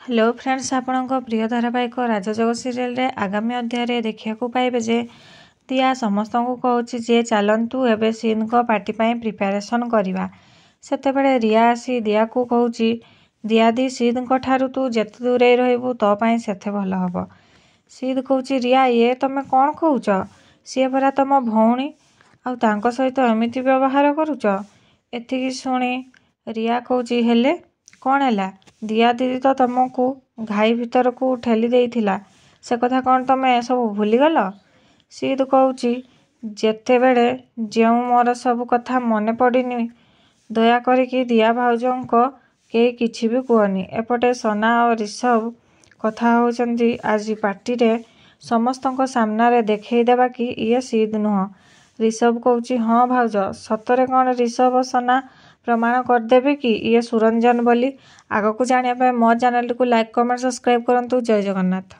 Hello friends, आपणक प्रिय धारावाहिक राजजोग serial रे आगामी अध्याय देखा पाइबे जे दिया समस्त को कहूँ जे चलतु एवं सीन को पार्टी प्रिपेरेसन करवा। सेतेबेले रिया आसी दिया को कहूँ दिया दी सीद ठारू तू जेते दूरे रही तो सेते भल हम। सीद कहूँ रिया ये तुम कौन कहूच, सी परा तुम भौणी आउ सहित एमती व्यवहार करुच। एतिकी शुणी रिया कहूँ हेले कौन है, दिया दीदी तो तुमको घाई भीतर को ठेली देइथिला, से कथा कौन तुम सब भूलीगल। सीद कहूँ जेते बेले जो मोर सब कथा मन पड़नी दया करिकी दिया भाउजों को कई किछि भी कहनी। एपटे सना और ऋषभ कथा होचंदी आज पार्टी रे समस्त सामने देखईदेवा कि ये सीद नुह। ऋषभ कहूँ हाँ भाउज सतरे कौन ऋषभ सना प्रमाण करदेवे कि ये सुरंजन बोली। आगक जानापी मो चैनल को लाइक कमेंट सब्सक्राइब करंतु। जय जगन्नाथ।